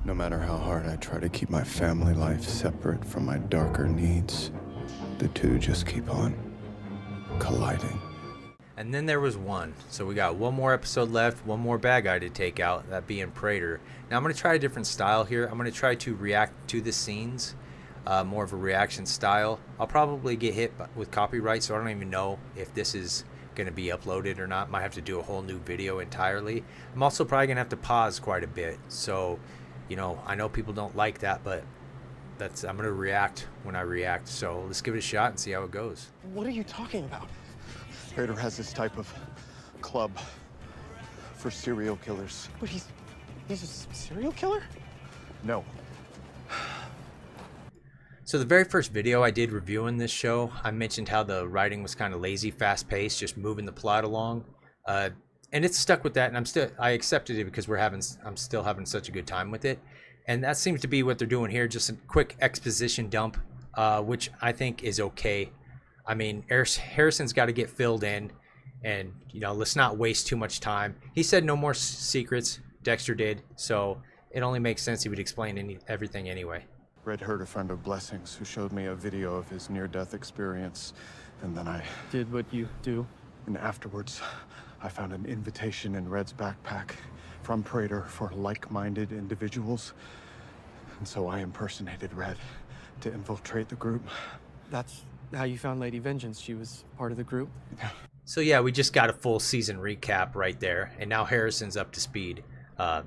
No matter how hard I try to keep my family life separate from my darker needs, the two just keep on colliding. And then there was one. So we got one more episode left, one more bad guy to take out, that being Prader. Now I'm going to try a different style here. I'm going to try to react to the scenes, more of a reaction style. I'll probably get hit with copyright, so I don't even know if this is going to be uploaded or not. Might have to do a whole new video entirely. I'm also probably going to have to pause quite a bit. So, you know, I know people don't like that, but I'm going to react when I react. So let's give it a shot and see how it goes. What are you talking about? Prader has this type of club for serial killers. But he's a serial killer? No. So the very first video I did reviewing this show, I mentioned how the writing was kind of lazy, fast-paced, just moving the plot along, and it's stuck with that. And I accepted it because I'm still having such a good time with it, and that seems to be what they're doing here. Just a quick exposition dump, which I think is okay. I mean, Harrison's got to get filled in, and you know, let's not waste too much time. He said no more secrets. Dexter did, so it only makes sense he would explain everything anyway. Red heard a friend of Blessings who showed me a video of his near-death experience, and then I Did what you do? And afterwards, I found an invitation in Red's backpack from Prader for like-minded individuals, and so I impersonated Red to infiltrate the group. That's how you found Lady Vengeance. She was part of the group? So yeah, we just got a full season recap right there, and now Harrison's up to speed. I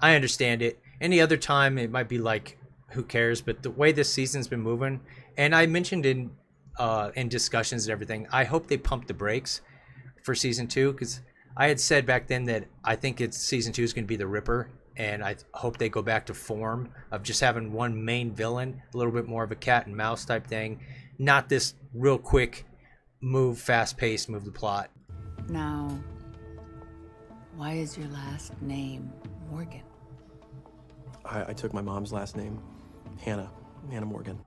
understand it. Any other time, it might be like, who cares? But the way this season's been moving, and I mentioned in discussions and everything, I hope they pump the brakes for season 2, because I had said back then that I think season 2 is going to be the Ripper, and I hope they go back to form of just having one main villain, a little bit more of a cat and mouse type thing, not this real quick move, fast-paced, move the plot. Now, why is your last name Morgan? I took my mom's last name, Hannah Morgan.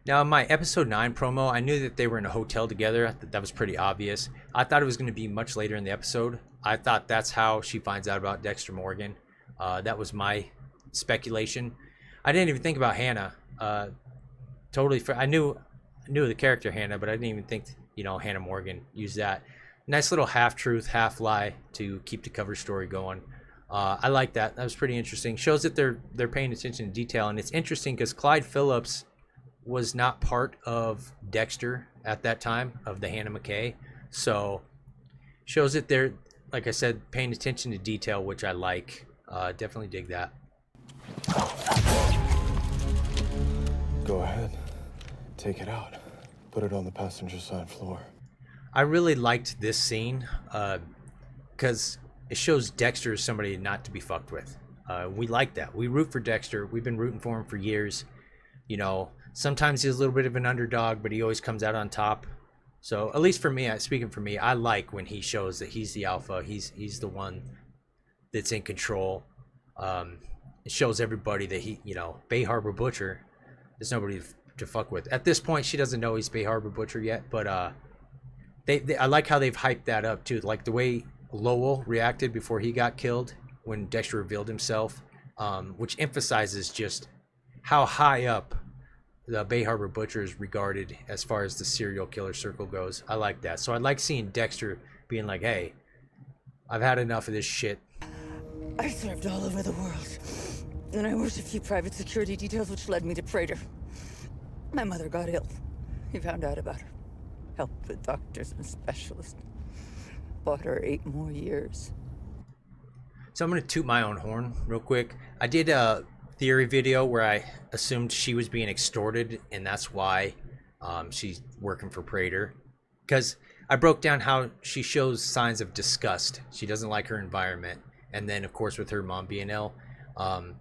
Now, in my episode 9 promo, I knew that they were in a hotel together. That was pretty obvious. I thought it was going to be much later in the episode. I thought that's how she finds out about Dexter Morgan. That was my speculation. I didn't even think about Hannah. I knew the character Hannah, but I didn't even think, you know, Hannah Morgan used that. Nice little half-truth, half-lie to keep the cover story going. I like that. That was pretty interesting. Shows that they're paying attention to detail, and it's interesting because Clyde Phillips was not part of Dexter at that time, of the Hannah McKay. So shows that they're, like I said, paying attention to detail, which I like. Definitely dig that. Go ahead. Take it out. Put it on the passenger side floor. I really liked this scene because it shows Dexter as somebody not to be fucked with. We like that. We root for Dexter. We've been rooting for him for years. You know, sometimes he's a little bit of an underdog, but he always comes out on top. So at least for me, speaking for me, I like when he shows that he's the alpha. He's the one that's in control. It shows everybody that he, you know, Bay Harbor Butcher, there's nobody to fuck with. At this point, she doesn't know he's Bay Harbor Butcher yet, but I like how they've hyped that up too. Like the way Lowell reacted before he got killed when Dexter revealed himself, which emphasizes just how high up the Bay Harbor Butcher is regarded as far as the serial killer circle goes. I like that. So I like seeing Dexter being like, hey, I've had enough of this shit. I served all over the world, and I worked a few private security details, which led me to Prader. My mother got ill. He found out about her. Helped with doctors and specialists. Bought her 8 more years. So I'm going to toot my own horn real quick. I did a theory video where I assumed she was being extorted, and that's why she's working for Prader. Because I broke down how she shows signs of disgust. She doesn't like her environment. And then, of course, with her mom being ill. And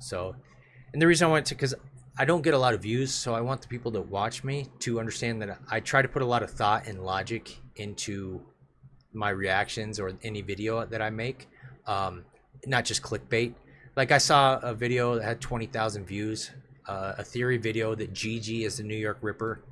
the reason I went to, because I don't get a lot of views, so I want the people that watch me to understand that I try to put a lot of thought and logic into my reactions or any video that I make, not just clickbait. Like I saw a video that had 20,000 views, a theory video that Gigi is the New York Ripper,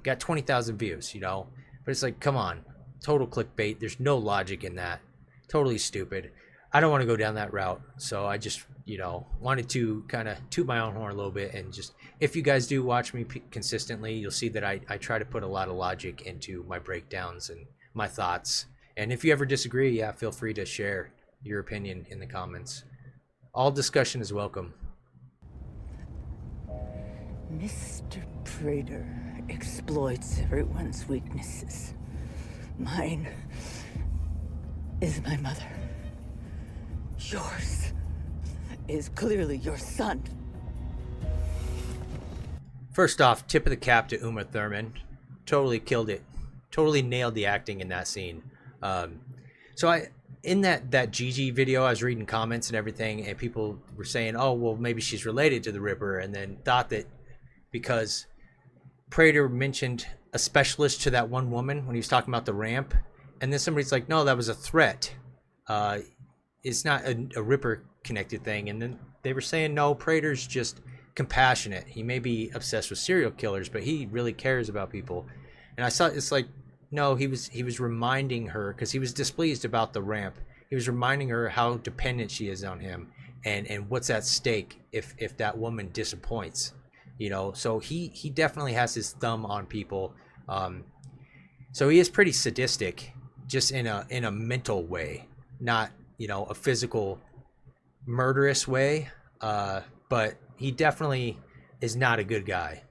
got 20,000 views, you know, but it's like, come on, total clickbait. There's no logic in that. Totally stupid. I don't want to go down that route, so I just you know, wanted to kind of toot my own horn a little bit. And just, if you guys do watch me consistently, you'll see that I try to put a lot of logic into my breakdowns and my thoughts. And if you ever disagree, yeah, feel free to share your opinion in the comments. All discussion is welcome. Mr. Prader exploits everyone's weaknesses. Mine is my mother. Yours is clearly your son. First off, tip of the cap to Uma Thurman. Totally killed it. Totally nailed the acting in that scene. So in that Gigi video, I was reading comments and everything, and people were saying, oh, well, maybe she's related to the Ripper, and then thought that because Prader mentioned a specialist to that one woman when he was talking about the ramp, and then somebody's like, no, that was a threat. It's not a Ripper connected thing. And then they were saying, no, Prader's just compassionate. He may be obsessed with serial killers, but he really cares about people. And I saw, it's like, no, he was reminding her, because he was displeased about the ramp. He was reminding her how dependent she is on him, and what's at stake if that woman disappoints, you know. So he definitely has his thumb on people. So he is pretty sadistic, just in a mental way, not, you know, a physical murderous way. But he definitely is not a good guy.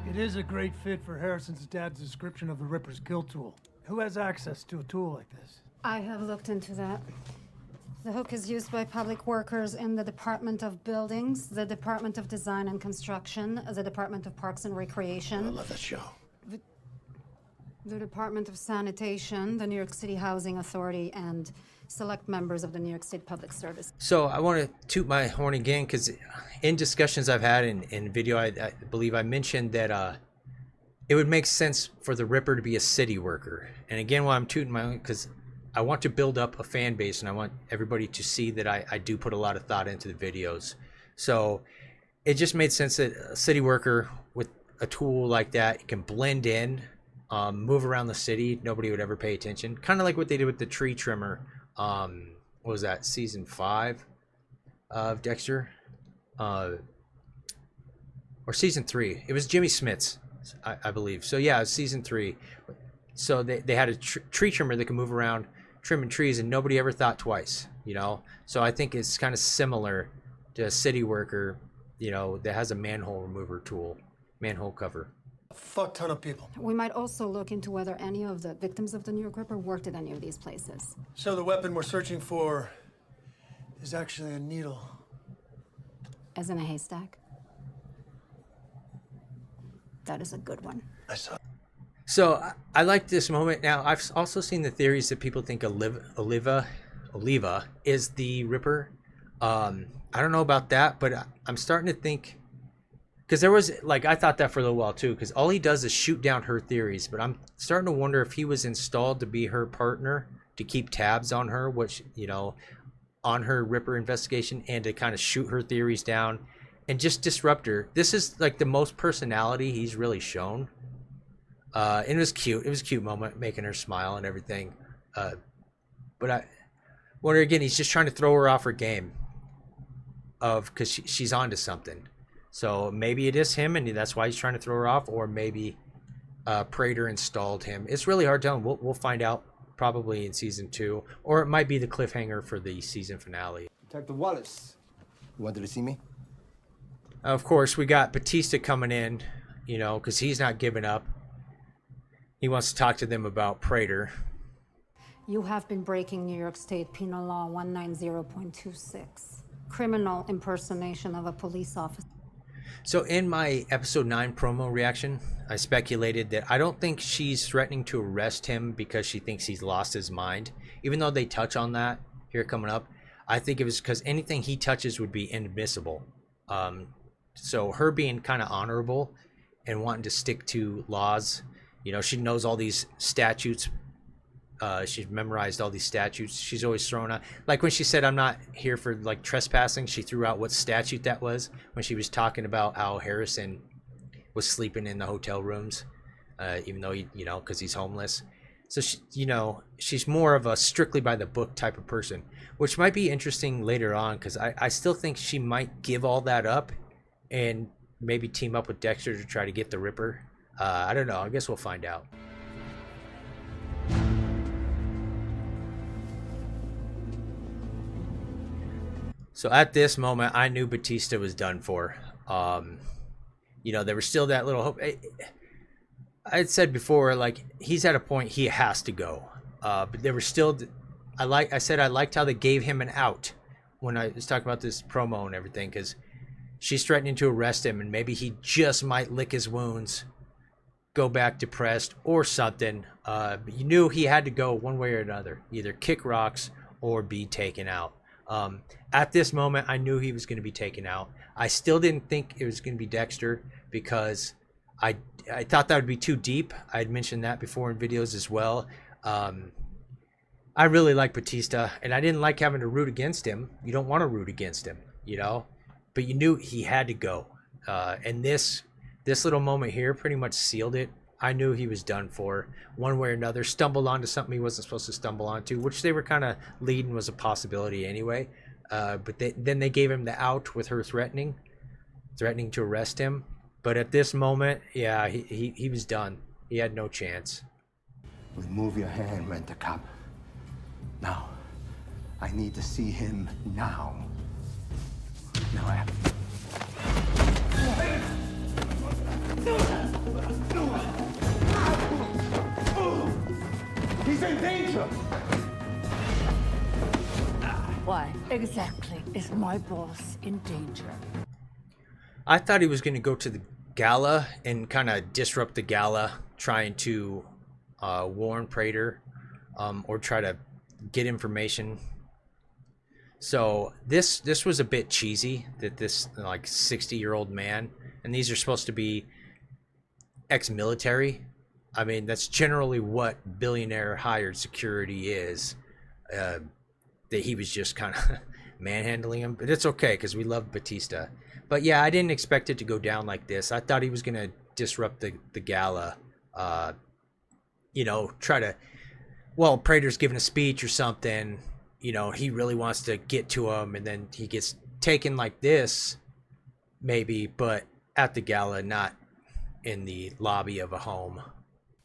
It is a great fit for Harrison's dad's description of the Ripper's kill tool. Who has access to a tool like this? I have looked into that. The hook is used by public workers in the Department of Buildings, the Department of Design and Construction, the Department of Parks and Recreation. I love that show. The Department of Sanitation, the New York City Housing Authority, and select members of the New York State Public Service. So I want to toot my horn again, because in discussions I've had in video, I believe I mentioned that it would make sense for the Ripper to be a city worker. And again, why I'm tooting my own, because I want to build up a fan base, and I want everybody to see that I do put a lot of thought into the videos. So it just made sense that a city worker with a tool like that can blend in, move around the city. Nobody would ever pay attention. Kind of like what they did with the tree trimmer. What was that, season 5 of Dexter? Or season 3. It was Jimmy Smith's, I believe. So yeah, it was season 3. So they had a tree trimmer that could move around trimming trees, and nobody ever thought twice, you know. So I think it's kind of similar to a city worker, you know, that has a manhole remover tool, manhole cover. A fuck ton of people. We might also look into whether any of the victims of the New York Ripper worked at any of these places. So the weapon we're searching for is actually a needle. As in a haystack? That is a good one. I saw. So I like this moment. Now, I've also seen the theories that people think Oliva is the Ripper. I don't know about that, but I'm starting to think, because there was, like, I thought that for a little while too, because all he does is shoot down her theories, but I'm starting to wonder if he was installed to be her partner, to keep tabs on her, which, you know, on her Ripper investigation, and to kind of shoot her theories down and just disrupt her. This is like the most personality he's really shown. And it was cute. It was a cute moment, making her smile and everything. But I wonder again, he's just trying to throw her off her game, because she's onto something. So maybe it is him, and that's why he's trying to throw her off, or maybe Prader installed him. It's really hard to tell. We'll find out probably in season 2, or it might be the cliffhanger for the season finale. Detective Wallace, you wanted to see me? Of course, we got Batista coming in, you know, because he's not giving up. He wants to talk to them about Prader. You have been breaking New York State Penal Law 190.26. Criminal impersonation of a police officer. So in my episode 9 promo reaction, I speculated that I don't think she's threatening to arrest him because she thinks he's lost his mind. Even though they touch on that here coming up, I think it was because anything he touches would be inadmissible. So her being kind of honorable and wanting to stick to laws, you know, she knows all these statutes. She's memorized all these statutes. She's always thrown out, like when she said, I'm not here for like trespassing, she threw out what statute that was when she was talking about how Harrison was sleeping in the hotel rooms, even though he, you know, because he's homeless. So she, you know, she's more of a strictly by the book type of person, which might be interesting later on, because I still think she might give all that up and maybe team up with Dexter to try to get the Ripper. I don't know. I guess we'll find out. So at this moment, I knew Batista was done for. You know, there was still that little hope. I had said before, like, he's at a point he has to go. But there was still, I said I liked how they gave him an out when I was talking about this promo and everything, because she's threatening to arrest him, and maybe he just might lick his wounds, go back depressed or something. But you knew he had to go one way or another, either kick rocks or be taken out. At this moment, I knew he was going to be taken out. I still didn't think it was going to be Dexter, because I thought that would be too deep. I had mentioned that before in videos as well. I really like Batista, and I didn't like having to root against him. You don't want to root against him, you know? But you knew he had to go. And this little moment here pretty much sealed it. I knew he was done for one way or another. Stumbled onto something he wasn't supposed to stumble onto, which they were kind of leading was a possibility anyway. But then they gave him the out with her threatening to arrest him. But at this moment, yeah, he was done. He had no chance. Remove your hand, Rent-A-Cop. Now, I need to see him now. Now, he's in danger! Why exactly is my boss in danger? I thought he was going to go to the gala and kind of disrupt the gala, trying to warn Prader, or try to get information. So this was a bit cheesy, that this like 60-year-old man, and these are supposed to be ex-military. I mean, that's generally what billionaire hired security is. That he was just kind of manhandling him, but it's okay because we love Batista. But yeah, I didn't expect it to go down like this. I thought he was gonna disrupt the gala. You know, try to, well, Prater's giving a speech or something. You know, he really wants to get to him, and then he gets taken like this, maybe, but at the gala, not in the lobby of a home.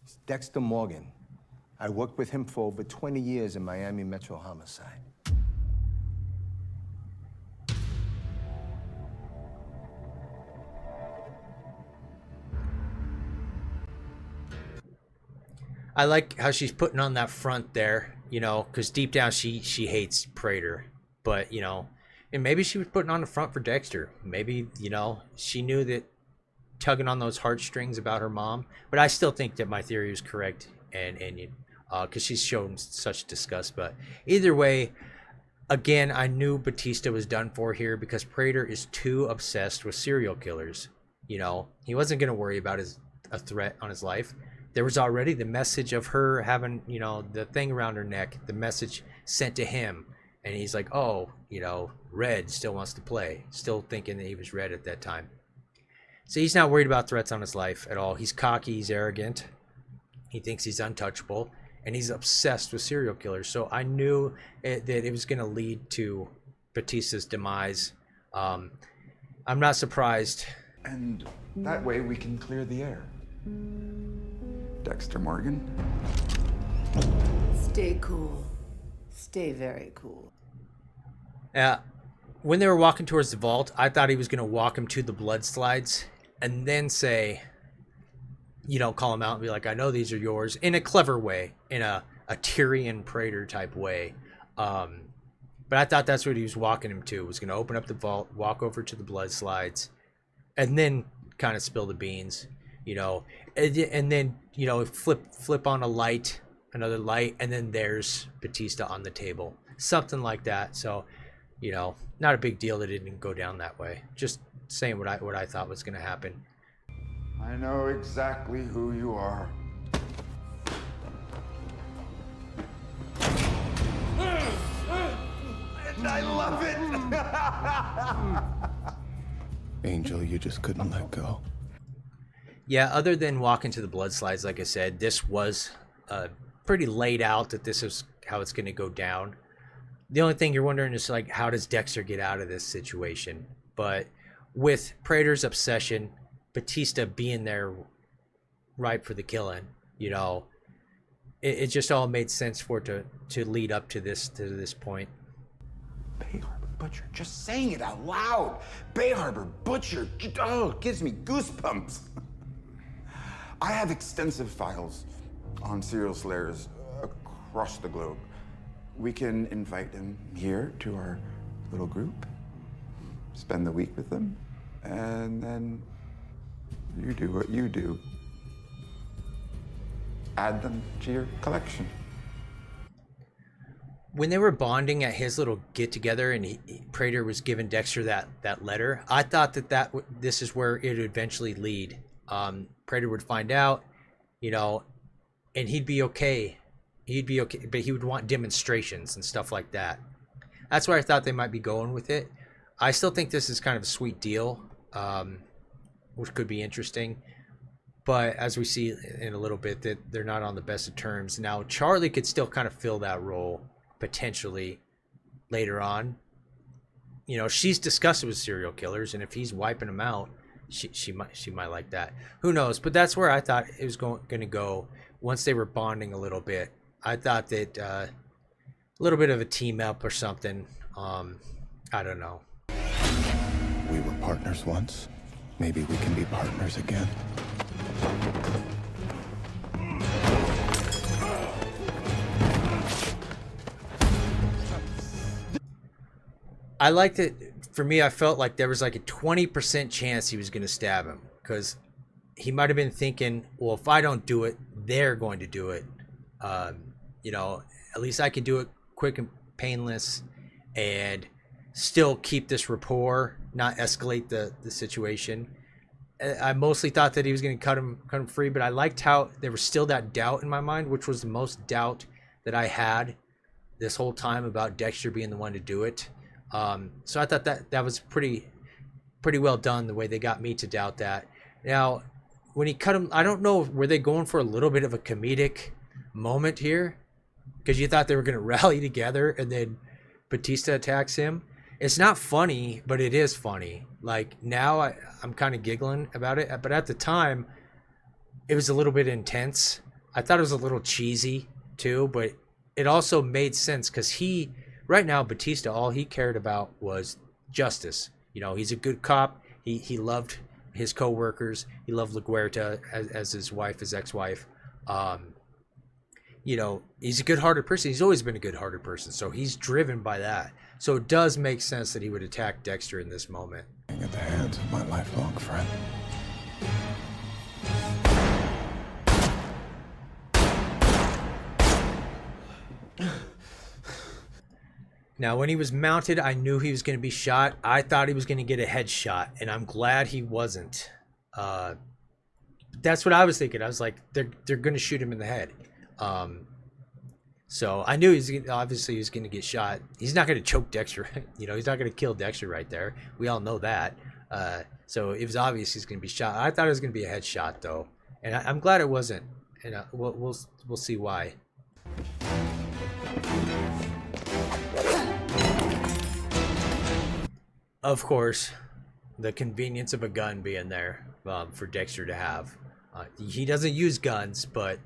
It's Dexter Morgan. I worked with him for over 20 years in Miami Metro Homicide. I like how she's putting on that front there, you know, because deep down she hates Prader. But, you know, and maybe she was putting on the front for Dexter. Maybe, you know, she knew that tugging on those heartstrings about her mom. But I still think that my theory was correct, and because she's shown such disgust. But either way, again, I knew Batista was done for here, because Prader is too obsessed with serial killers. You know, he wasn't going to worry about a threat on his life. There was already the message of her having, you know, the thing around her neck, the message sent to him. And he's like, oh, you know, Red still wants to play. Still thinking that he was Red at that time. So he's not worried about threats on his life at all. He's cocky, he's arrogant. He thinks he's untouchable. And he's obsessed with serial killers. So I knew that it was going to lead to Batista's demise. I'm not surprised. And that way we can clear the air. Dexter Morgan? Stay cool. Stay very cool. When they were walking towards the vault, I thought he was going to walk him to the blood slides and then say, you know, call him out and be like, I know these are yours, in a clever way, in a Tyrion Prader type way. But I thought that's what he was walking him to, was going to open up the vault, walk over to the blood slides, and then kind of spill the beans, you know, and then, you know, flip on a light, another light, and then there's Batista on the table, something like that. So, you know, not a big deal that it didn't go down that way. Just saying what I thought was going to happen. I know exactly who you are. And I love it! Angel, you just couldn't let go. Yeah, other than walking to the blood slides, like I said, this was pretty laid out that this is how it's going to go down. The only thing you're wondering is, like, how does Dexter get out of this situation? But with Prader's obsession, Batista being there ripe for the killing, you know, it just all made sense for it to lead up to this point. Bay Harbor Butcher. Just saying it out loud. Bay Harbor Butcher. Oh, it gives me goosebumps. I have extensive files on serial slayers across the globe. We can invite them here to our little group, spend the week with them, and then you do what you do. Add them to your collection. When they were bonding at his little get-together and Prader was giving Dexter that letter, I thought this is where it would eventually lead. Prader would find out, you know, and he'd be okay. He'd be okay, but he would want demonstrations and stuff like that. That's where I thought they might be going with it. I still think this is kind of a sweet deal, which could be interesting. But as we see in a little bit, that they're not on the best of terms. Now, Charlie could still kind of fill that role potentially later on. You know, she's disgusted with serial killers, and if he's wiping them out, she might like that. Who knows? But that's where I thought it was going to go once they were bonding a little bit. I thought that a little bit of a team up or something. I don't know. We were partners once. Maybe we can be partners again. I liked it. For me, I felt like there was like a 20% chance he was going to stab him, because he might have been thinking, well, if I don't do it, they're going to do it. You know, at least I can do it quick and painless and still keep this rapport, not escalate the situation. I mostly thought that he was going to cut him free, but I liked how there was still that doubt in my mind, which was the most doubt that I had this whole time about Dexter being the one to do it. So I thought that was pretty well done, the way they got me to doubt that. Now, when he cut him, I don't know, were they going for a little bit of a comedic moment here? Because you thought they were going to rally together and then Batista attacks him. It's not funny, but it is funny. Like, now I'm kind of giggling about it, but at the time, it was a little bit intense. I thought it was a little cheesy too, but it also made sense because right now, Batista, all he cared about was justice. You know, he's a good cop. He loved his co-workers. He loved LaGuerta as his wife, his ex-wife. You know, he's a good-hearted person. He's always been a good-hearted person, so he's driven by that. So it does make sense that he would attack Dexter in this moment. At the hands of my lifelong friend. Now, when he was mounted, I knew he was going to be shot. I thought he was going to get a headshot, and I'm glad he wasn't. That's what I was thinking. I was like, they're going to shoot him in the head. So I knew obviously he was going to get shot. He's not going to choke Dexter. You know, he's not going to kill Dexter right there. We all know that. So it was obvious he's going to be shot. I thought it was going to be a headshot, though, and I'm glad it wasn't. And we'll see why. Of course, the convenience of a gun being there for Dexter to have. He doesn't use guns, but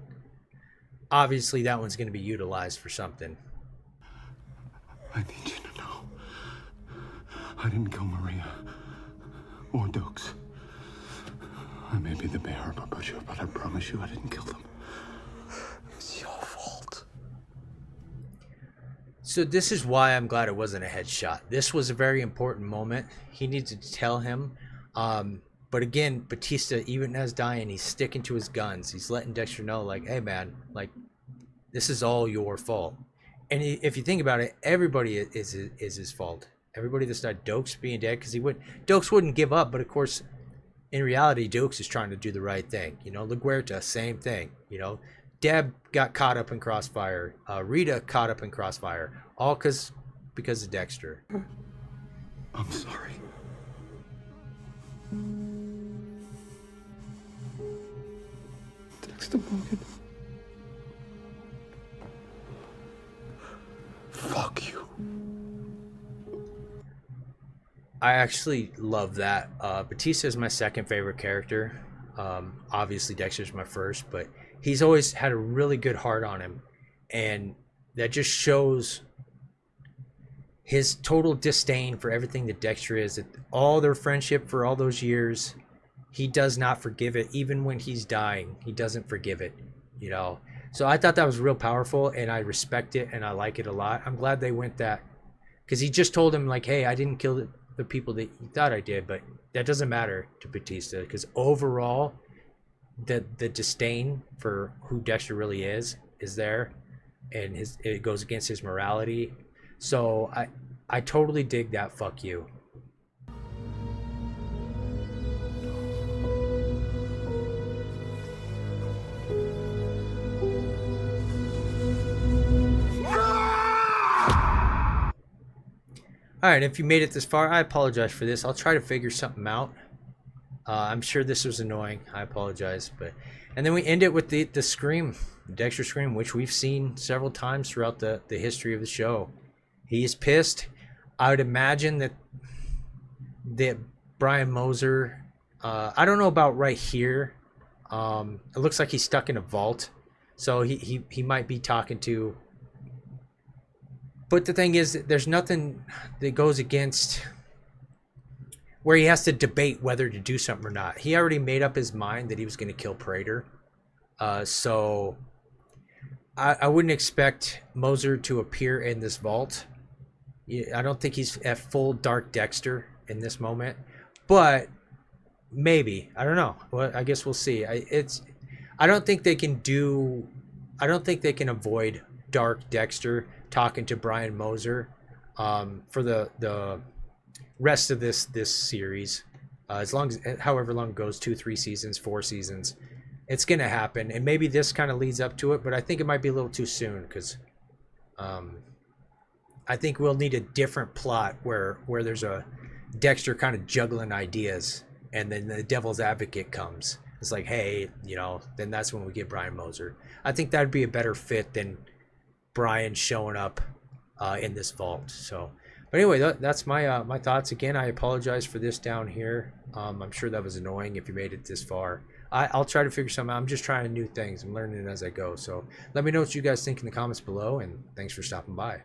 obviously that one's going to be utilized for something. I need you to know, I didn't kill Maria or Dukes. I may be the Bay Harbor Butcher, but I promise you I didn't kill them. It's your fault. So this is why I'm glad it wasn't a headshot. This was a very important moment. He needed to tell him. But again, Batista, even as dying, he's sticking to his guns. He's letting Dexter know, like, hey, man, like, this is all your fault. And if you think about it, everybody is his fault. Everybody that's not Dokes being dead, because Dokes wouldn't give up. But of course, in reality, Dokes is trying to do the right thing. You know, LaGuerta, same thing. You know, Deb got caught up in crossfire. Rita caught up in crossfire. All because of Dexter. I'm sorry. Dexter Morgan. Fuck you. I actually love that. Batista is my second favorite character. Obviously, Dexter's my first, but he's always had a really good heart on him. And that just shows his total disdain for everything that Dexter is. That all their friendship for all those years, he does not forgive it. Even when he's dying, he doesn't forgive it, you know. So I thought that was real powerful, and I respect it, and I like it a lot. I'm glad they went that, because he just told him, like, hey, I didn't kill the people that you thought I did, but that doesn't matter to Batista, because overall, the disdain for who Dexter really is there, and it goes against his morality. So I totally dig that. Fuck you. All right, if you made it this far, I apologize for this. I'll try to figure something out. I'm sure this was annoying. I apologize, and then we end it with the scream, Dexter scream, which we've seen several times throughout the history of the show. He is pissed. I would imagine that Brian Moser, I don't know about right here. It looks like he's stuck in a vault, so he might be talking to. But the thing is, there's nothing that goes against where he has to debate whether to do something or not. He already made up his mind that he was going to kill Prader. So I wouldn't expect Moser to appear in this vault. I don't think he's at full Dark Dexter in this moment. But maybe. I don't know. Well, I guess we'll see. I don't think they can avoid Dark Dexter talking to Brian Moser for the rest of this series, however long it goes, 2, 3 seasons, 4 seasons, it's gonna happen. And maybe this kind of leads up to it, but I think it might be a little too soon, because I think we'll need a different plot where there's a Dexter kind of juggling ideas, and then the devil's advocate comes. It's like, hey, you know, then that's when we get Brian Moser. I think that'd be a better fit than Brian showing up in this vault. So, but anyway, that's my thoughts. Again, I apologize for this down here. I'm sure that was annoying if you made it this far. I'll try to figure something out. I'm just trying new things. I'm learning as I go. So let me know what you guys think in the comments below, and thanks for stopping by.